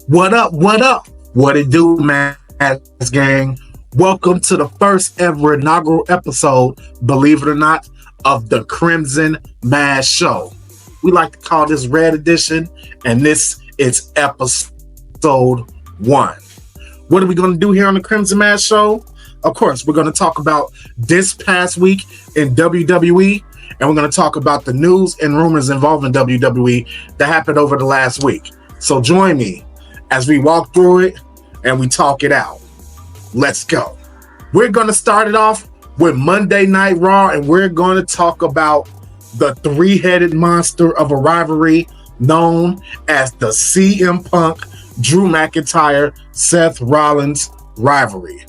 What up? What up? What it do, man? Gang. Welcome to the first ever inaugural episode, believe it or not, of the Crimson Mass Show. We like to call this Red Edition, and this is episode 1. What are we going to do here on the Crimson Mass Show? Of course, we're going to talk about this past week in WWE, and we're going to talk about the news and rumors involving WWE that happened over the last week. So join me as we walk through it and we talk it out. Let's go. We're going to start it off with Monday Night Raw, and we're going to talk about the three-headed monster of a rivalry known as the CM Punk, Drew McIntyre, Seth Rollins rivalry.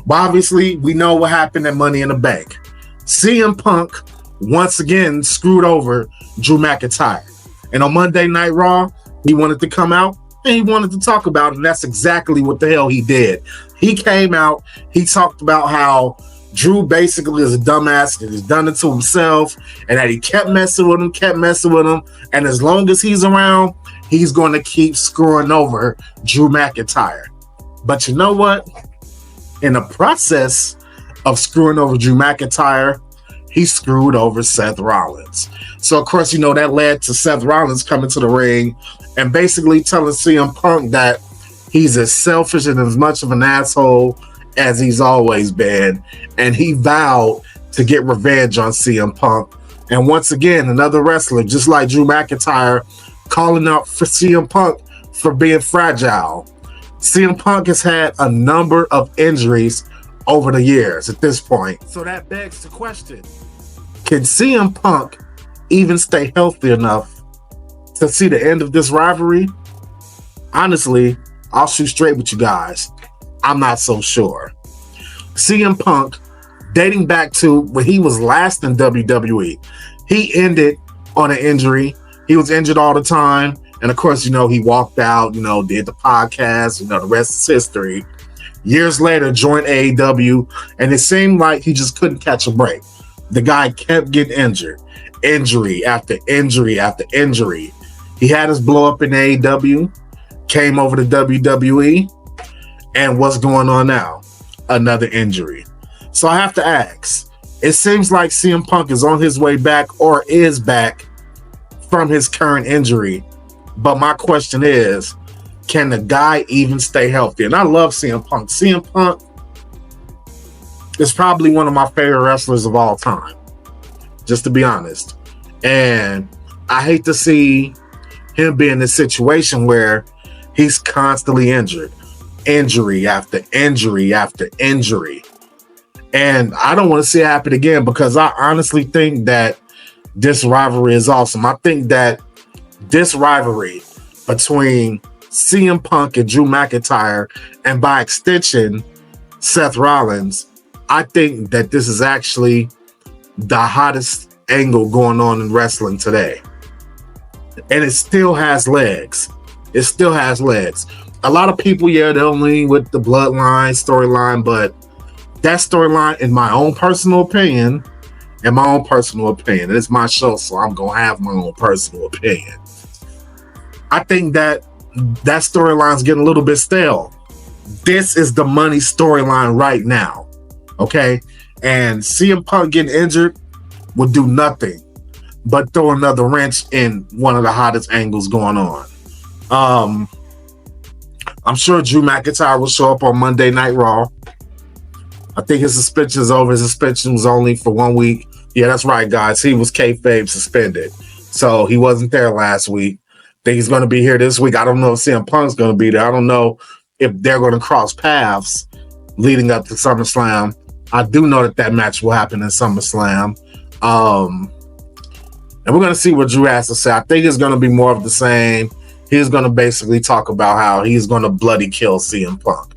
Well, obviously, we know what happened at Money in the Bank. CM Punk once again screwed over Drew McIntyre. And on Monday Night Raw, he wanted to come out and he wanted to talk about it, and that's exactly what the hell he did. He came out, he talked about how Drew basically is a dumbass and he's done it to himself, and that he kept messing with him, and as long as he's around, he's going to keep screwing over Drew McIntyre. But you know what? In the process of screwing over Drew McIntyre, he screwed over Seth Rollins. So, of course, you know, that led to Seth Rollins coming to the ring and basically telling CM Punk that he's as selfish and as much of an asshole as he's always been. And he vowed to get revenge on CM Punk. And once again, another wrestler, just like Drew McIntyre, calling out for CM Punk for being fragile. CM Punk has had a number of injuries over the years at this point. So that begs the question, can CM Punk even stay healthy enough to see the end of this rivalry? Honestly, I'll shoot straight with you guys. I'm not so sure. CM Punk, dating back to when he was last in WWE, he ended on an injury. He was injured all the time. And of course, you know, he walked out, you know, did the podcast, you know, the rest is history. Years later, joined AEW, and it seemed like he just couldn't catch a break. The guy kept getting injured. Injury after injury after injury. He had his blow up in AEW, came over to WWE, and what's going on now? Another injury. So I have to ask, it seems like CM Punk is on his way back or is back from his current injury. But my question is, can the guy even stay healthy? And I love CM Punk. CM Punk is probably one of my favorite wrestlers of all time, just to be honest. And I hate to see him be in this situation where he's constantly injured. Injury after injury after injury. And I don't want to see it happen again, because I honestly think that this rivalry is awesome. I think that this rivalry between CM Punk and Drew McIntyre, and by extension, Seth Rollins, I think that this is actually the hottest angle going on in wrestling today. And it still has legs. It still has legs. A lot of people, they'll lean with the Bloodline storyline, but that storyline, in my own personal opinion, it's my show, so I'm going to have my own personal opinion. I think that storyline's getting a little bit stale. This is the money storyline right now, okay? And CM Punk getting injured would do nothing but throw another wrench in one of the hottest angles going on. I'm sure Drew McIntyre will show up on Monday Night Raw. I think his suspension is over. His suspension was only for 1 week. Yeah, that's right, guys. He was kayfabe suspended, so he wasn't there last week. Think he's going to be here this week. I don't know if CM Punk's going to be there. I don't know if they're going to cross paths leading up to SummerSlam. I do know that match will happen in SummerSlam. And we're going to see what Drew has to say. I think it's going to be more of the same. He's going to basically talk about how he's going to bloody kill CM Punk.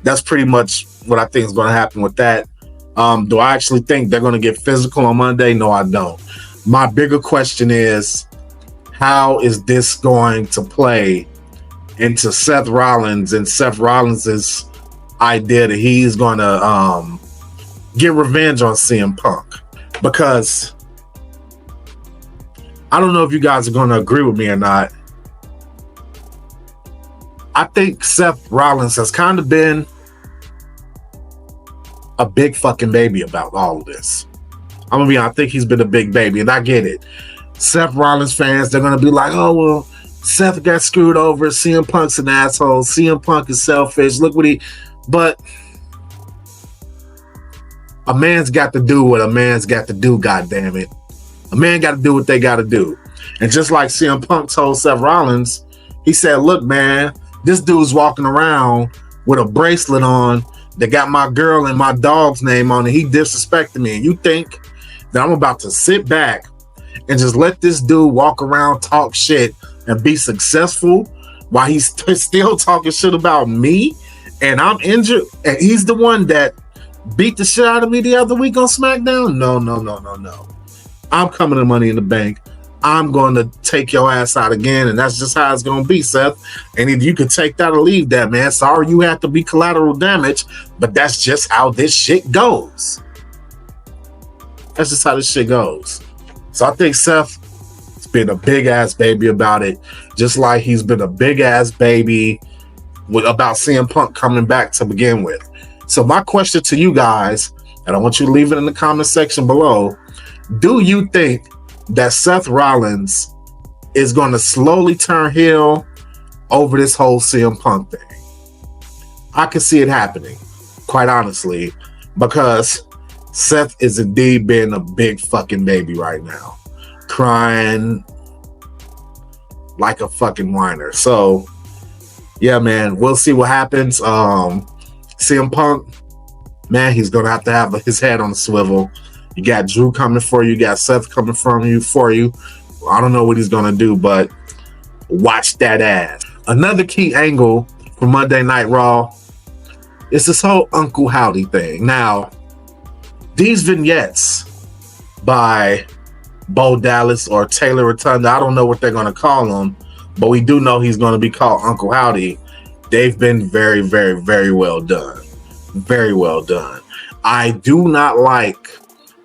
That's pretty much what I think is going to happen with that. Do I actually think they're going to get physical on Monday? No, I don't. My bigger question is, how is this going to play into Seth Rollins and Seth Rollins' idea that he's going to get revenge on CM Punk? Because I don't know if you guys are going to agree with me or not. I think Seth Rollins has kind of been a big fucking baby about all of this. I'm gonna be honest, I think he's been a big baby, and I get it. Seth Rollins fans, they're gonna be like, oh well, Seth got screwed over, CM Punk's an asshole, CM Punk is selfish, look what he... But a man's got to do what a man's got to do, goddammit. A man got to do what they got to do. And just like CM Punk told Seth Rollins, he said, look, man, this dude's walking around with a bracelet on that got my girl and my dog's name on it. He disrespected me. And you think that I'm about to sit back and just let this dude walk around, talk shit, and be successful while he's still talking shit about me and I'm injured? And he's the one that beat the shit out of me the other week on SmackDown? No. I'm coming to Money in the Bank. I'm going to take your ass out again, and that's just how it's going to be, Seth. And if you can take that or leave that, man. Sorry you have to be collateral damage, but that's just how this shit goes. That's just how this shit goes. So I think Seth has been a big-ass baby about it, just like he's been a big-ass baby about CM Punk coming back to begin with. So my question to you guys, and I want you to leave it in the comment section below, do you think that Seth Rollins is going to slowly turn heel over this whole CM Punk thing? I can see it happening, quite honestly, because Seth is indeed being a big fucking baby right now, crying like a fucking whiner. So, yeah, man, we'll see what happens. CM Punk, man, he's going to have his head on the swivel. You got Drew coming for you. You got Seth coming for you. I don't know what he's going to do, but watch that ass. Another key angle for Monday Night Raw is this whole Uncle Howdy thing. Now, these vignettes by Bo Dallas or Taylor Rotunda, I don't know what they're going to call him, but we do know he's going to be called Uncle Howdy. They've been very, very, very well done. Very well done. I do not like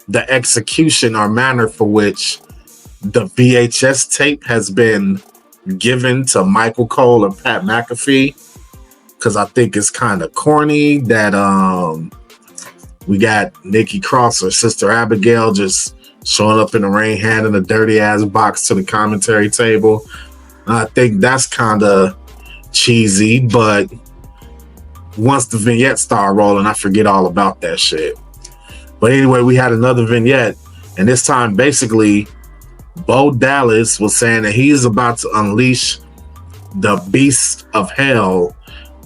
the execution or manner for which the VHS tape has been given to Michael Cole and Pat McAfee, because I think it's kind of corny that we got Nikki Cross or Sister Abigail just showing up in the ring, handing a dirty ass box to the commentary table. I think that's kind of cheesy, but once the vignette started rolling, I forget all about that shit. But anyway, we had another vignette, and this time basically Bo Dallas was saying that he's about to unleash the beasts of hell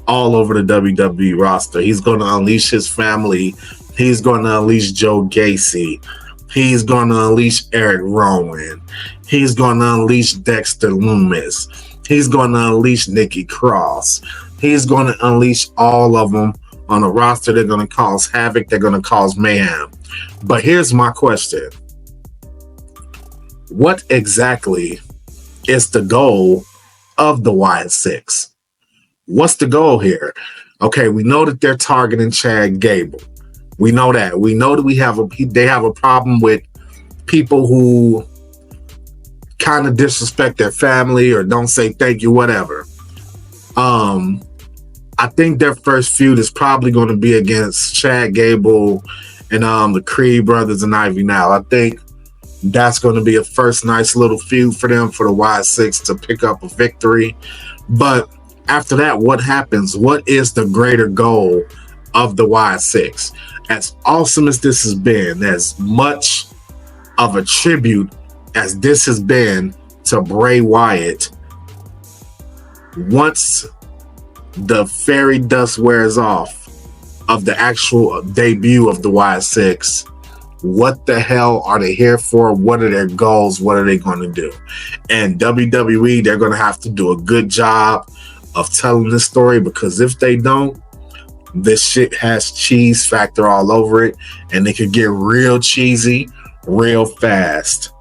all over the WWE roster. He's going to unleash his family. He's going to unleash Joe Gacy. He's going to unleash Eric Rowan. He's going to unleash Dexter Lumis. He's going to unleash Nikki Cross. He's going to unleash all of them on a roster. They're going to cause havoc. They're going to cause mayhem. But here's my question. What exactly is the goal of the Wyatt Sicks? What's the goal here? Okay, we know that they're targeting Chad Gable. We know that. We know that they have a problem with people who kind of disrespect their family or don't say thank you, whatever. I think their first feud is probably going to be against Chad Gable and the Creed brothers and Ivy Nile. I think that's going to be a first nice little feud for them, for the Wyatt Sicks to pick up a victory. But after that, what happens? What is the greater goal of the Wyatt Sicks? As awesome as this has been, as much of a tribute as this has been to Bray Wyatt, once the fairy dust wears off of the actual debut of the Wyatt Sicks, what the hell are they here for? What are their goals? What are they going to do? And WWE, they're going to have to do a good job of telling this story, because if they don't, this shit has cheese factor all over it, and it could get real cheesy real fast.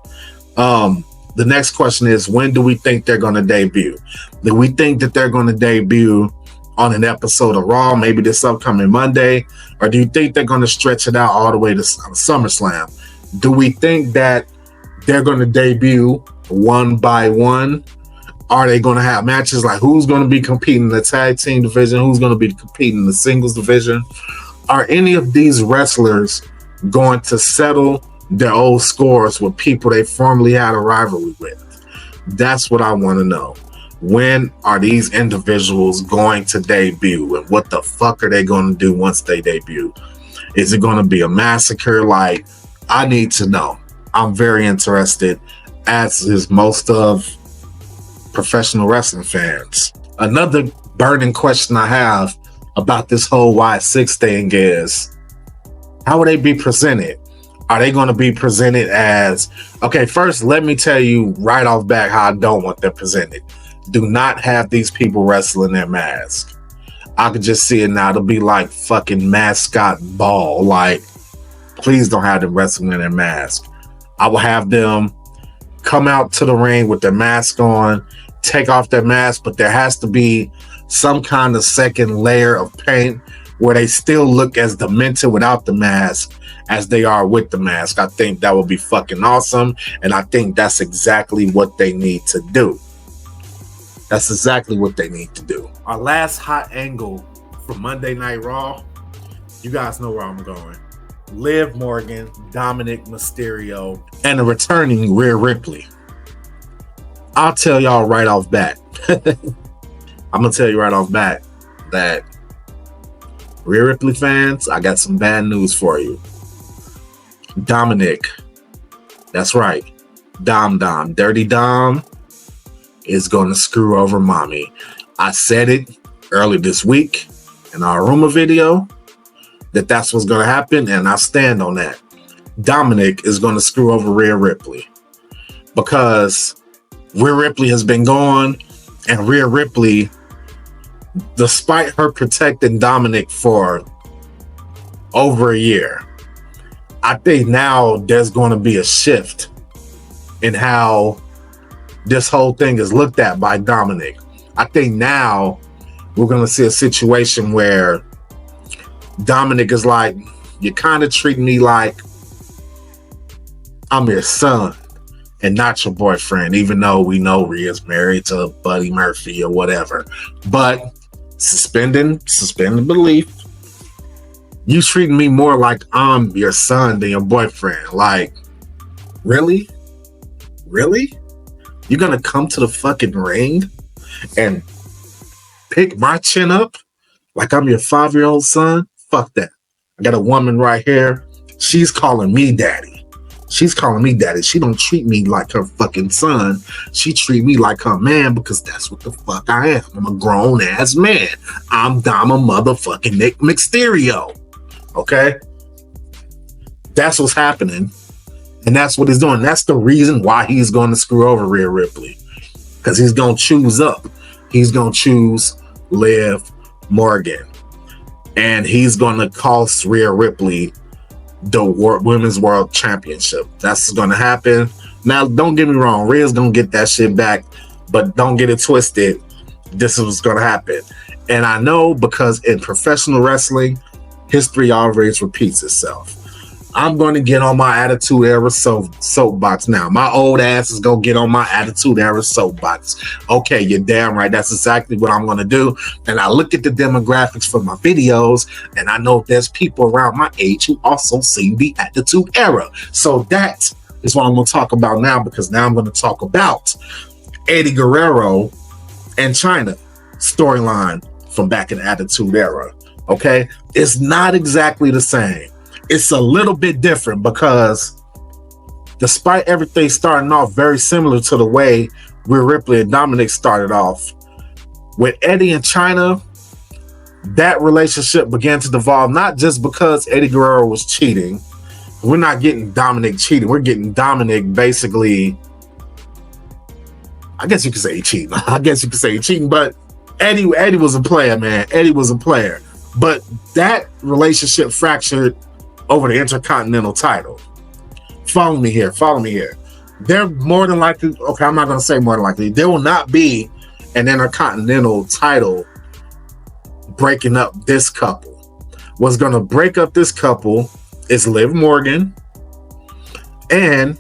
The next question is, when do we think they're going to debut? Do we think that they're going to debut on an episode of Raw, maybe this upcoming Monday? Or do you think they're going to stretch it out all the way to SummerSlam? Do we think that they're going to debut one by one? Are they going to have matches like who's going to be competing in the tag team division? Who's going to be competing in the singles division? Are any of these wrestlers going to settle their old scores with people they formerly had a rivalry with? That's what I want to know. When are these individuals going to debut, and what the fuck are they going to do once they debut? Is it going to be a massacre? Like, I need to know. I'm very interested, as is most of professional wrestling fans. Another burning question I have about this whole Wyatt Sicks thing is, how will they be presented? Are they going to be presented as, okay, first, let me tell you right off back how I don't want them presented. Do not have these people wrestle in their mask. I could just see it now. It'll be like fucking mascot ball. Like, please don't have them wrestling in their mask. I will have them come out to the ring with their mask on, take off their mask, but there has to be some kind of second layer of paint where they still look as demented without the mask as they are with the mask. I think that would be fucking awesome, and I think that's exactly what they need to do. That's exactly what they need to do. Our last hot angle for Monday Night Raw, you guys know where I'm going. Liv Morgan, Dominick Mysterio, and a returning Rhea Ripley. I'll tell y'all right off bat. I'm going to tell you right off bat that Rhea Ripley fans, I got some bad news for you. Dominick, that's right, Dirty Dom is going to screw over mommy. I said it early this week in our rumor video that that's what's going to happen, and I stand on that. Dominick is going to screw over Rhea Ripley because Rhea Ripley has been gone, and Rhea Ripley, despite her protecting Dominick for over a year, I think now there's going to be a shift in how this whole thing is looked at by Dominick. I think now we're going to see a situation where Dominick is like, you kind of treat me like I'm your son and not your boyfriend, even though we know Rhea's married to Buddy Murphy or whatever. But suspending belief, you treating me more like I'm your son than your boyfriend. Like, really? Really? You're going to come to the fucking ring and pick my chin up like I'm your 5-year-old son? Fuck that. I got a woman right here. She's calling me daddy. She don't treat me like her fucking son. She treat me like her man because that's what the fuck I am. I'm a grown ass man. I'm Dama motherfucking Nick Mysterio. Okay? That's what's happening. And that's what he's doing. That's the reason why he's going to screw over Rhea Ripley. Because he's going to choose up. He's going to choose Liv Morgan. And he's going to cost Rhea Ripley the Women's World Championship. That's going to happen. Now, don't get me wrong. Rhea's going to get that shit back. But don't get it twisted. This is what's going to happen. And I know because in professional wrestling, history always repeats itself. I'm going to get on my Attitude Era soapbox now. My old ass is going to get on my Attitude Era soapbox. Okay, you're damn right. That's exactly what I'm going to do. And I look at the demographics for my videos, and I know there's people around my age who also seen the Attitude Era. So that is what I'm going to talk about now, because now I'm going to talk about Eddie Guerrero and China storyline from back in the Attitude Era. Okay? It's not exactly the same. It's a little bit different because despite everything starting off very similar to the way Rhea Ripley and Dominick started off, with Eddie and China, that relationship began to devolve, not just because Eddie Guerrero was cheating. We're not getting Dominick cheating. We're getting Dominick basically, I guess you could say cheating. But Eddie was a player, man. Eddie was a player. But that relationship fractured over the Intercontinental title. Follow me here. They're more than likely, okay, I'm not going to say more than likely, there will not be an Intercontinental title breaking up this couple. What's going to break up this couple is Liv Morgan, and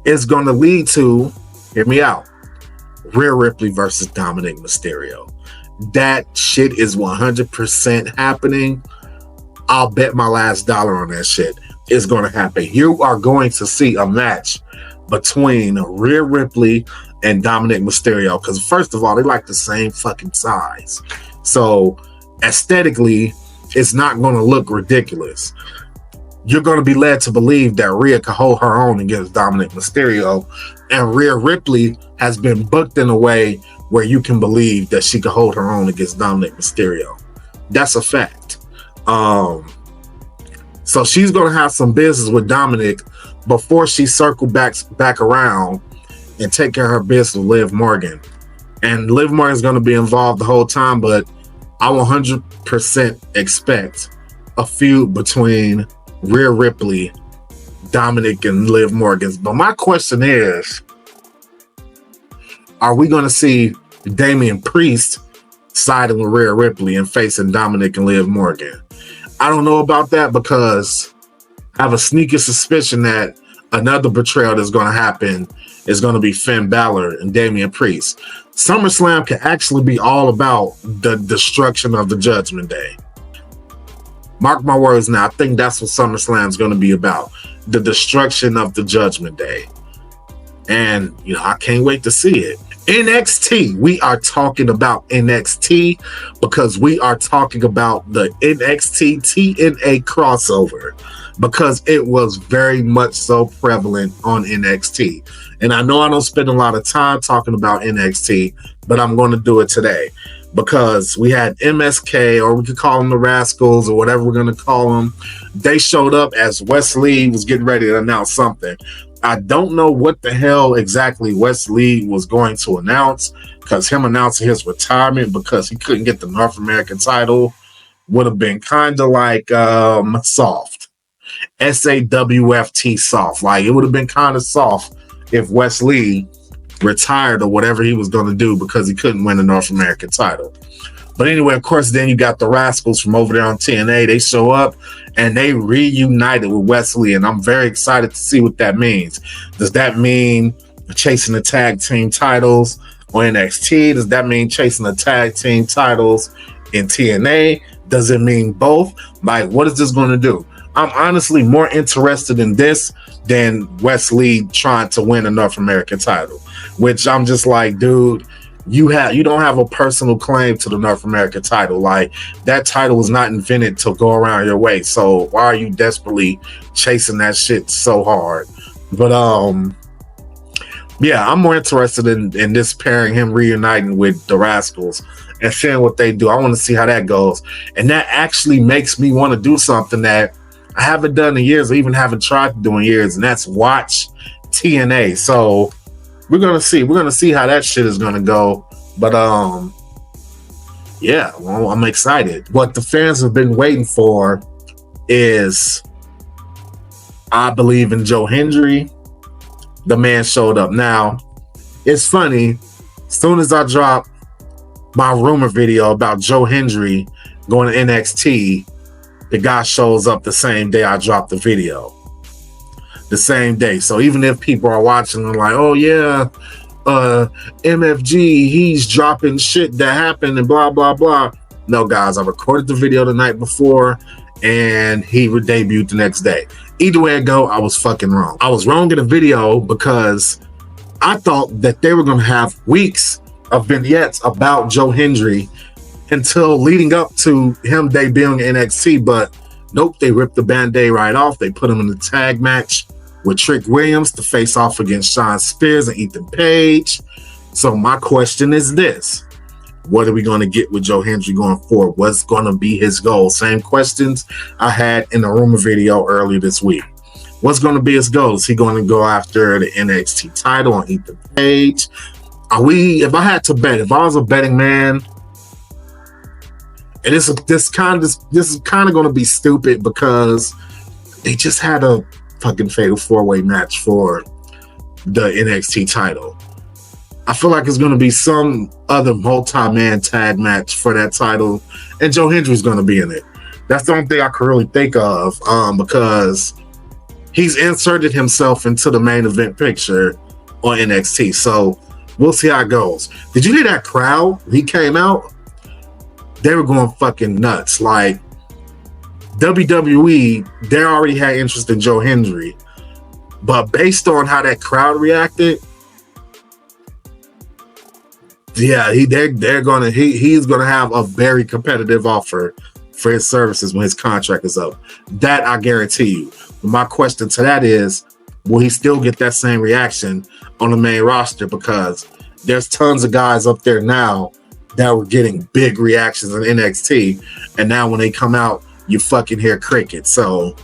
it's going to lead to, hear me out, Rhea Ripley versus Dominick Mysterio. That shit is 100% happening. I'll bet my last dollar on that shit. It's going to happen. You are going to see a match between Rhea Ripley and Dominick Mysterio, because first of all, they like the same fucking size. So aesthetically, it's not going to look ridiculous. You're going to be led to believe that Rhea can hold her own against Dominick Mysterio, and Rhea Ripley has been booked in a way where you can believe that she can hold her own against Dominick Mysterio. That's a fact. So she's going to have some business with Dominick before she circle back around and take care of her business with Liv Morgan. And Liv Morgan is going to be involved the whole time, but I 100% expect a feud between Rhea Ripley, Dominick, and Liv Morgan. But my question is, are we going to see Damian Priest siding with Rhea Ripley and facing Dominick and Liv Morgan? I don't know about that, because I have a sneaky suspicion that another betrayal that's going to happen is going to be Finn Balor and Damian Priest. SummerSlam can actually be all about the destruction of the Judgment Day. Mark my words now. I think that's what SummerSlam is going to be about. The destruction of the Judgment Day. And, I can't wait to see it. NXT. We are talking about NXT because we are talking about the NXT-TNA crossover, because it was very much so prevalent on NXT. And I know I don't spend a lot of time talking about NXT, but I'm going to do it today because we had MSK, or we could call them the Rascalz, or whatever we're going to call them. They showed up as Wes Lee was getting ready to announce something. I don't know what the hell exactly Wes Lee was going to announce, because him announcing his retirement because he couldn't get the North American title would have been kind of like soft. SAWFT soft. Like, it would have been kind of soft if Wes Lee retired or whatever he was going to do because he couldn't win the North American title. But anyway, of course, then you got the Rascalz from over there on TNA. They show up and they reunited with Wes Lee, and I'm very excited to see what that means. Does that mean chasing the tag team titles on NXT? Does that mean chasing the tag team titles in TNA? Does it mean both? Like, what is this going to do? I'm honestly more interested in this than Wes Lee trying to win a North American title, which I'm just like, dude, you don't have a personal claim to the North American title. Like, that title was not invented to go around your way. So why are you desperately chasing that shit so hard? But yeah, I'm more interested in this pairing, him reuniting with the Rascalz and seeing what they do. I want to see how that goes. And that actually makes me want to do something that I haven't done in years, or even haven't tried to do in years, and that's watch TNA. So we're gonna see how that shit is gonna go. But yeah, well, I'm excited. What the fans have been waiting for is, I believe in Joe Hendry. The man showed up. Now, it's funny, as soon as I drop my rumor video about Joe Hendry going to NXT, the guy shows up the same day I dropped the video. The same day. So even if people are watching and like, oh yeah, MFG, he's dropping shit that happened and blah, blah, blah. No, guys, I recorded the video the night before and he debuted the next day. Either way it go, I was fucking wrong. I was wrong in the video because I thought that they were going to have weeks of vignettes about Joe Hendry until leading up to him debuting in NXT, but nope, they ripped the Band-Aid right off. They put him in the tag match with Trick Williams to face off against Shawn Spears and Ethan Page. So my question is this: what are we going to get with Joe Hendry going forward? What's going to be his goal? Same questions I had in the rumor video earlier this week. What's going to be his goal? Is he going to go after the NXT title on Ethan Page? If I had to bet, if I was a betting man, and this is kind of going to be stupid because they just had a fucking fatal 4-way match for the NXT title. I feel like it's going to be some other multi-man tag match for that title, and Joe Hendry's going to be in it. That's the only thing I can really think of, because he's inserted himself into the main event picture on NXT. So We'll see how it goes. Did you hear that crowd? He came out. They were going fucking nuts. Like WWE, they already had interest in Joe Hendry, but based on how that crowd reacted, yeah, he's gonna have a very competitive offer for his services when his contract is up. That I guarantee you. My question to that is, will he still get that same reaction on the main roster? Because there's tons of guys up there now that were getting big reactions in NXT, and now when they come out, you fucking hear crickets. So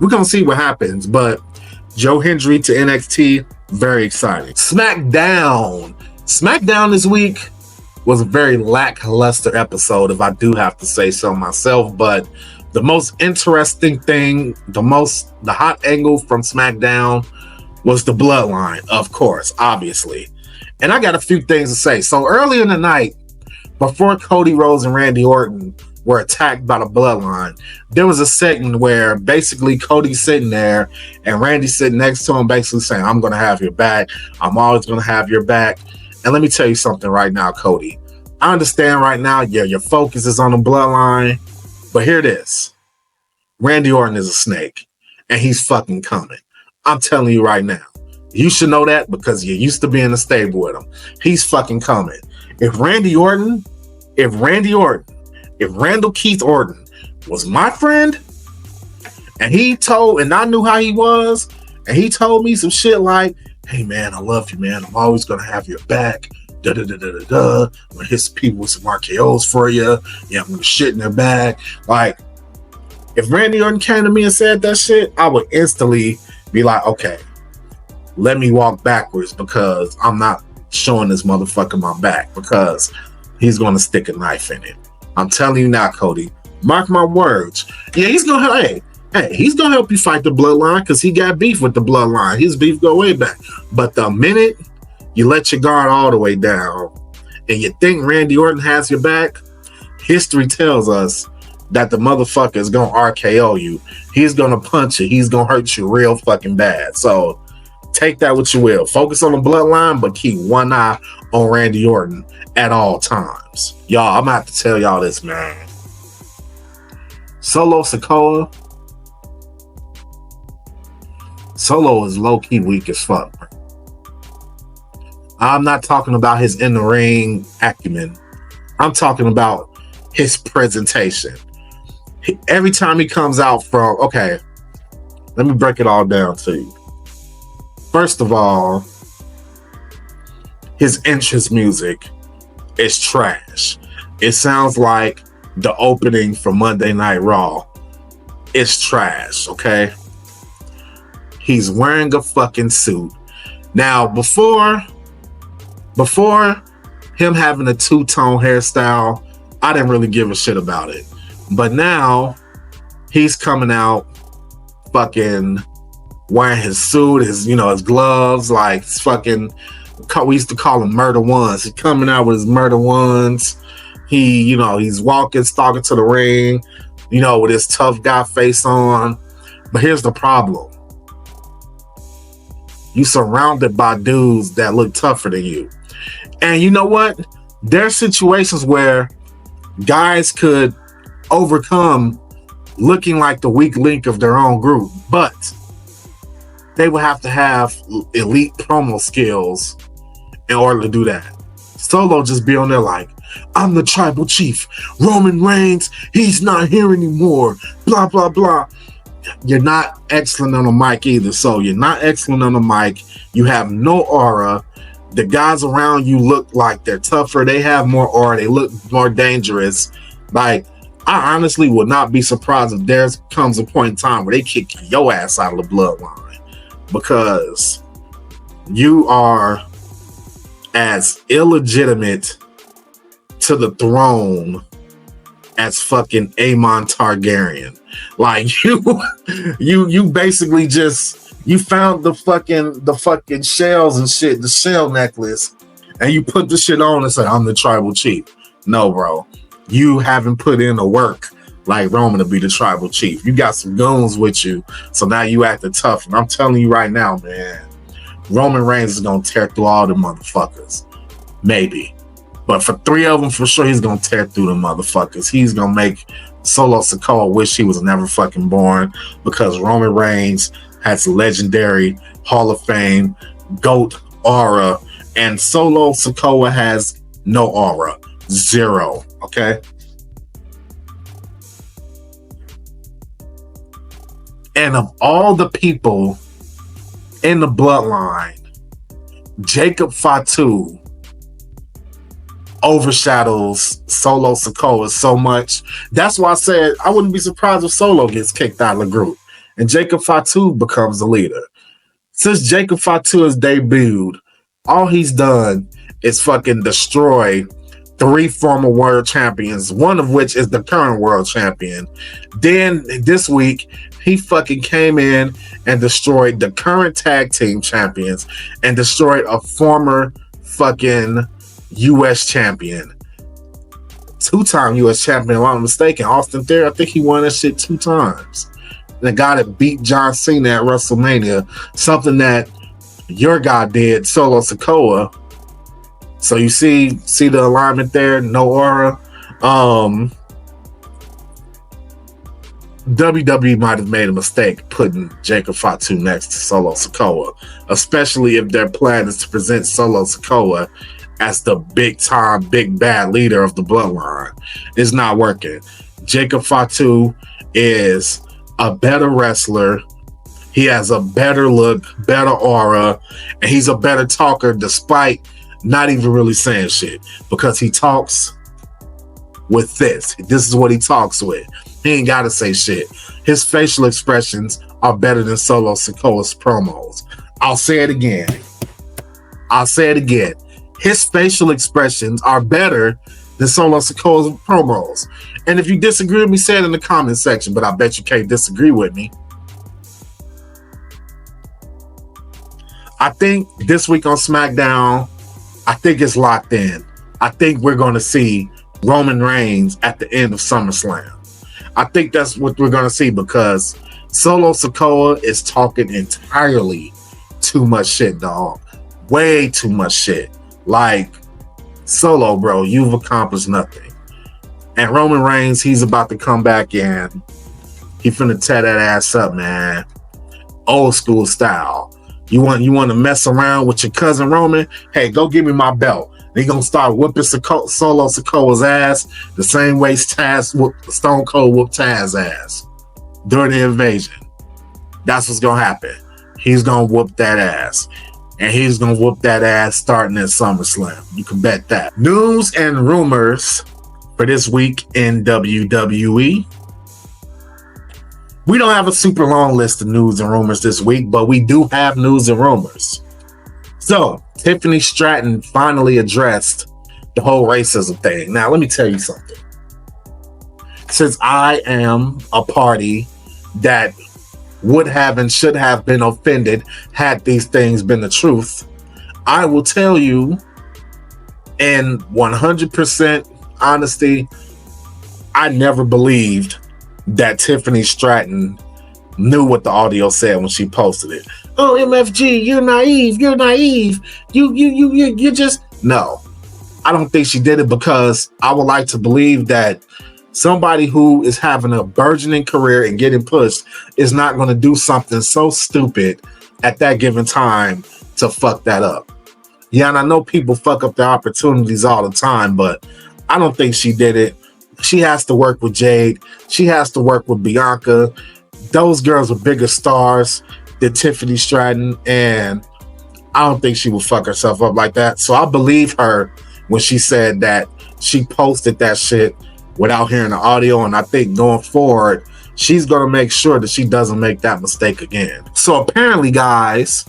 we're gonna see what happens. But Joe Hendry to NXT, very exciting. SmackDown this week was a very lackluster episode, if I do have to say so myself. But the most interesting thing, the hot angle from SmackDown was the Bloodline, of course, obviously. And I got a few things to say. So early in the night, before Cody Rhodes and Randy Orton were attacked by the Bloodline, there was a segment where basically Cody's sitting there and Randy's sitting next to him, basically saying, I'm going to have your back. I'm always going to have your back. And let me tell you something right now, Cody. I understand right now, your focus is on the Bloodline, but here it is. Randy Orton is a snake, and he's fucking coming. I'm telling you right now. You should know that because you used to be in the stable with him. He's fucking coming. If Randall Keith Orton was my friend, and I knew how he was, and he told me some shit like, hey man, I love you, man. I'm always gonna have your back. I'm gonna hit some people with some RKOs for you. Yeah, I'm gonna shit in their back. Like, if Randy Orton came to me and said that shit, I would instantly be like, okay, let me walk backwards because I'm not showing this motherfucker my back because he's gonna stick a knife in it. I'm telling you now, Cody. Mark my words. Yeah, he's gonna he's gonna help you fight the Bloodline because he got beef with the Bloodline. His beef go way back. But the minute you let your guard all the way down and you think Randy Orton has your back, history tells us that the motherfucker is gonna RKO you. He's gonna punch you. He's gonna hurt you real fucking bad. So take that what you will. Focus on the Bloodline, but keep one eye on Randy Orton at all times. Y'all, I'm gonna have to tell y'all this, man. Solo Sikoa. Solo is low-key weak as fuck. I'm not talking about his in-the-ring acumen. I'm talking about his presentation. Every time he comes out from... Okay, let me break it all down to you. First of all, his entrance music is trash. It sounds like the opening for Monday Night Raw. It's trash, okay? He's wearing a fucking suit. Now, before him having a two-tone hairstyle, I didn't really give a shit about it. But now, he's coming out fucking wearing his suit, his gloves, like fucking, we used to call them murder ones. He's coming out with his murder ones. He's stalking to the ring, with his tough guy face on. But here's the problem. You surrounded by dudes that look tougher than you. And you know what? There's situations where guys could overcome looking like the weak link of their own group, but they would have to have elite promo skills in order to do that. Solo just be on there like, I'm the tribal chief. Roman Reigns, he's not here anymore. Blah, blah, blah. You're not excellent on the mic either. So you're not excellent on the mic. You have no aura. The guys around you look like they're tougher. They have more aura. They look more dangerous. Like, I honestly would not be surprised if there comes a point in time where they kick your ass out of the Bloodline, because you are as illegitimate to the throne as fucking Aemon Targaryen. Like, you basically you found the fucking shells and shit, the shell necklace, and you put the shit on and say, I'm the tribal chief. No, bro. You haven't put in the work like Roman to be the tribal chief. You got some goons with you, so now you acting tough. And I'm telling you right now, man, Roman Reigns is gonna tear through all the motherfuckers. Maybe. But for 3 of them, for sure, he's gonna tear through the motherfuckers. He's gonna make Solo Sikoa wish he was never fucking born, because Roman Reigns has legendary Hall of Fame GOAT aura, and Solo Sikoa has no aura. 0. Okay? And of all the people in the bloodline, Jacob Fatu overshadows Solo Sikoa so much. That's why I said I wouldn't be surprised if Solo gets kicked out of the group and Jacob Fatu becomes the leader. Since Jacob Fatu has debuted, all he's done is fucking destroy 3 former world champions, one of which is the current world champion. Then this week, he fucking came in and destroyed the current tag team champions and destroyed a former fucking U.S. champion. 2-time U.S. champion, if I'm not mistaken. Austin Theory, I think he won that shit 2 times. The guy that beat John Cena at WrestleMania, something that your guy did, Solo Sikoa. So you see the alignment there, no aura. WWE might have made a mistake putting Jacob Fatu next to Solo Sikoa, especially if their plan is to present Solo Sikoa as the big time, big bad leader of the bloodline. It's not working. Jacob Fatu is a better wrestler. He has a better look, better aura, and he's a better talker despite not even really saying shit, because he talks with this. This is what he talks with. He ain't got to say shit. His facial expressions are better than Solo Sikoa's promos. I'll say it again. His facial expressions are better than Solo Sikoa's promos. And if you disagree with me, say it in the comment section, but I bet you can't disagree with me. I think this week on SmackDown, I think it's locked in. I think we're going to see Roman Reigns at the end of SummerSlam. I think that's what we're going to see, because Solo Sikoa is talking entirely too much shit, dog. Way too much shit. Like, Solo, bro, you've accomplished nothing. And Roman Reigns, he's about to come back in. He finna tear that ass up, man. Old school style. You want to mess around with your cousin Roman? Hey, go give me my belt. They gonna start whooping Solo Sikoa's ass the same way Stone Cold whooped Taz's ass during the invasion. That's what's gonna happen. He's gonna whoop that ass. And he's gonna whoop that ass starting at SummerSlam. You can bet that. News and rumors for this week in WWE. We don't have a super long list of news and rumors this week, but we do have news and rumors. So, Tiffany Stratton finally addressed the whole racism thing. Now, let me tell you something. Since I am a party that would have and should have been offended had these things been the truth, I will tell you in 100% honesty, I never believed that Tiffany Stratton knew what the audio said when she posted it. Oh, MFG, you're naive. You just... No, I don't think she did it, because I would like to believe that somebody who is having a burgeoning career and getting pushed is not going to do something so stupid at that given time to fuck that up. Yeah, and I know people fuck up their opportunities all the time, but I don't think she did it. She has to work with Jade. She has to work with Bianca. Those girls are bigger stars than Tiffany Stratton, and I don't think she will fuck herself up like that. So I believe her when she said that she posted that shit without hearing the audio, and I think going forward, she's going to make sure that she doesn't make that mistake again. So apparently, guys,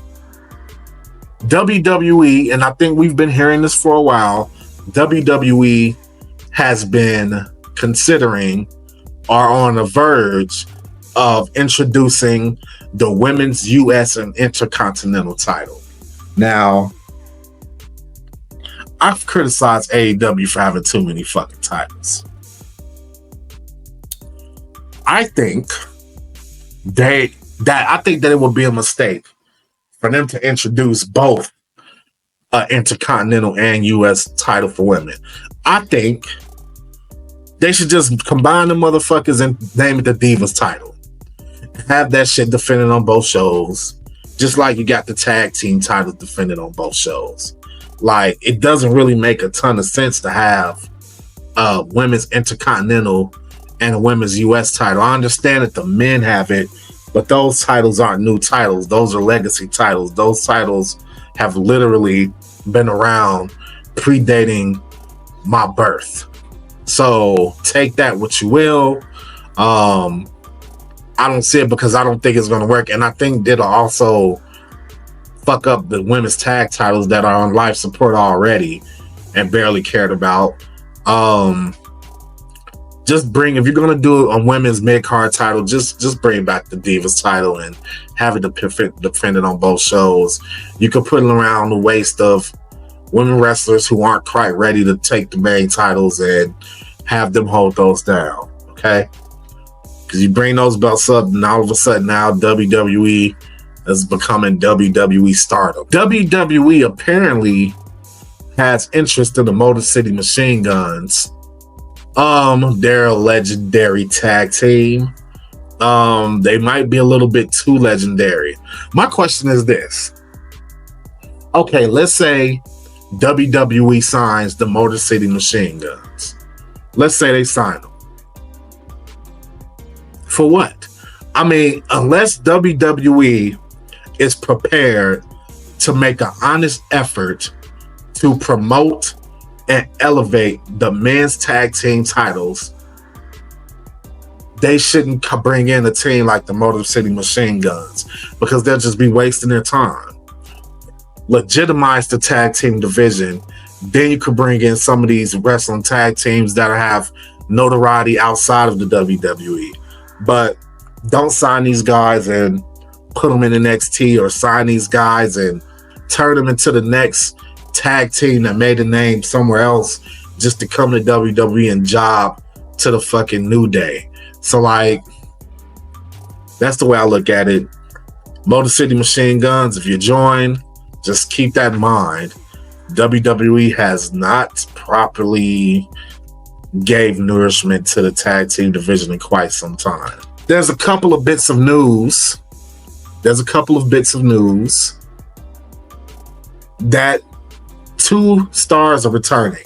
WWE, and I think we've been hearing this for a while, WWE has been considering or on the verge of introducing the women's US and Intercontinental title. Now, I've criticized AEW for having too many fucking titles. I think that it would be a mistake for them to introduce both Intercontinental and U.S. title for women. I think they should just combine the motherfuckers and name it the Divas title. Have that shit defended on both shows. Just like you got the tag team titles defended on both shows. Like, it doesn't really make a ton of sense to have women's Intercontinental and a women's U.S. title. I understand that the men have it, but those titles aren't new titles. Those are legacy titles. Those titles have literally been around predating my birth. So take that what you will. I don't see it because I don't think it's going to work. And I think it'll also fuck up the women's tag titles that are on life support already and barely cared about. Just bring, if you're going to do a women's mid-card title, just bring back the Divas title and have it defended on both shows. You could put it around the waist of women wrestlers who aren't quite ready to take the main titles and have them hold those down, okay? Because you bring those belts up and all of a sudden now WWE is becoming WWE Stardom. WWE apparently has interest in the Motor City Machine Guns. They're a legendary tag team. They might be a little bit too legendary. My question is this. Okay, let's say WWE signs the Motor City Machine Guns. Let's say they sign them. For what? I mean, unless WWE is prepared to make an honest effort to promote and elevate the men's tag team titles, they shouldn't bring in a team like the Motor City Machine Guns because they'll just be wasting their time. Legitimize the tag team division. Then you could bring in some of these wrestling tag teams that have notoriety outside of the WWE. But don't sign these guys and put them in NXT, or sign these guys and turn them into the next tag team that made a name somewhere else just to come to WWE and job to the fucking New Day. So, like, that's the way I look at it. Motor City Machine Guns, if you join, just keep that in mind. WWE has not properly gave nourishment to the tag team division in quite some time. There's a couple of bits of news. That 2 stars are returning.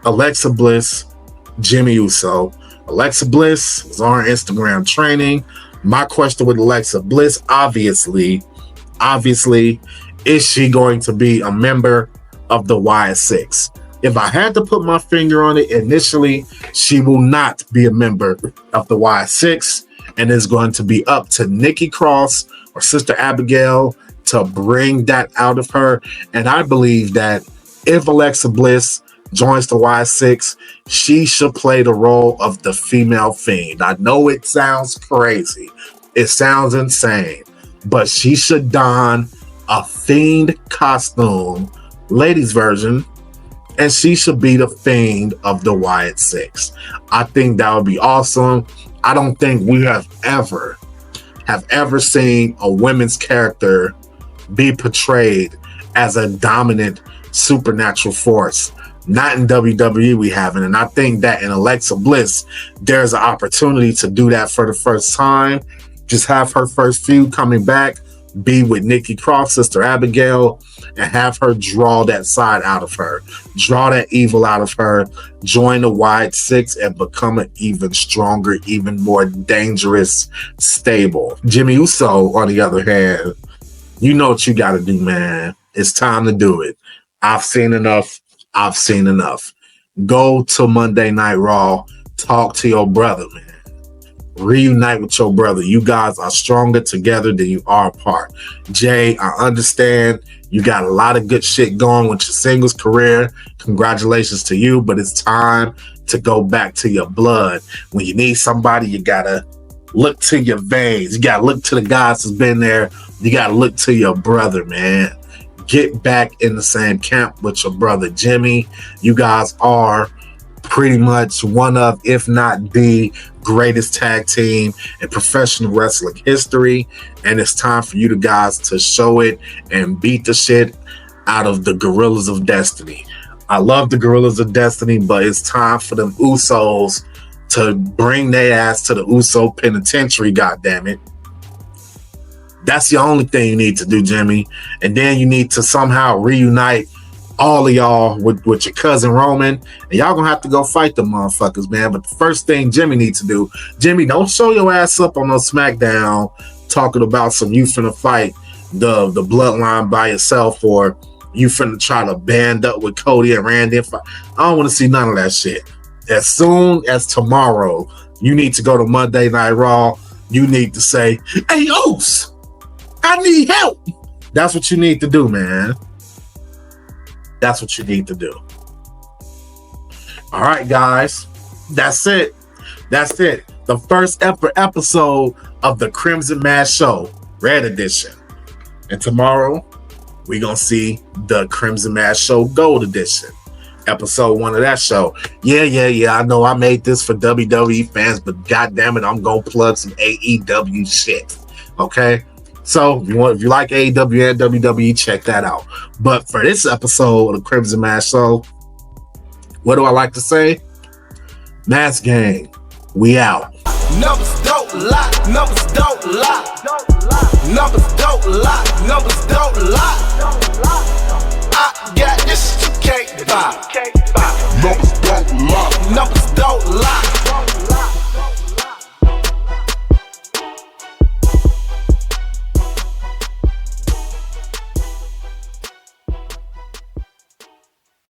Alexa Bliss, Jimmy Uso. Alexa Bliss was on her Instagram training. My question with Alexa Bliss, obviously, is she going to be a member of the Wyatt Sicks? If I had to put my finger on it, initially, she will not be a member of the Wyatt Sicks, and it's going to be up to Nikki Cross or Sister Abigail to bring that out of her. And I believe that if Alexa Bliss joins the Wyatt Sicks, she should play the role of the female Fiend. I know it sounds crazy. It sounds insane. But she should don a Fiend costume, ladies version, and she should be the Fiend of the Wyatt Sicks. I think that would be awesome. I don't think we have ever seen a women's character be portrayed as a dominant supernatural force. Not in WWE we haven't. And I think that in Alexa Bliss, there's an opportunity to do that for the first time. Just have her first feud coming back, be with Nikki Cross, Sister Abigail, and have her draw that side out of her. Draw that evil out of her. Join the Wyatt Sicks and become an even stronger, even more dangerous stable. Jimmy Uso, on the other hand, you know what you got to do, man. It's time to do it. I've seen enough. Go to Monday Night Raw. Talk to your brother, man. Reunite with your brother. You guys are stronger together than you are apart. Jay, I understand you got a lot of good shit going with your singles career. Congratulations to you, but it's time to go back to your blood. When you need somebody, you gotta look to your veins. You gotta look to the guys that's been there. You gotta look to your brother, man. Get back in the same camp with your brother Jimmy. You guys are pretty much one of, if not the greatest tag team in professional wrestling history. And it's time for you guys to show it and beat the shit out of the Gorillas of Destiny. I love the Gorillas of Destiny, but it's time for them Usos to bring their ass to the Uso Penitentiary, goddammit. That's the only thing you need to do, Jimmy. And then you need to somehow reunite all of y'all with your cousin Roman. And y'all gonna have to go fight the motherfuckers, man. But the first thing Jimmy needs to do, Jimmy, don't show your ass up on no SmackDown talking about some you finna fight the Bloodline by yourself, or you finna try to band up with Cody and Randy. I don't want to see none of that shit. As soon as tomorrow, you need to go to Monday Night Raw. You need to say, "Hey, Oos, I need help." That's what you need to do, man. That's what you need to do. All right, guys. That's it. That's it. The first ever episode of the Crimson Mask Show, Red Edition. And tomorrow, we're going to see the Crimson Mask Show Gold Edition. Episode 1 of that show. Yeah. I know I made this for WWE fans, but goddammit, I'm going to plug some AEW shit. Okay? So, if you like AEW and WWE, check that out. But for this episode of the Crimson Mask Show, what do I like to say? Mask Gang, we out. Numbers don't lie. Numbers don't lie. Numbers don't lie. Numbers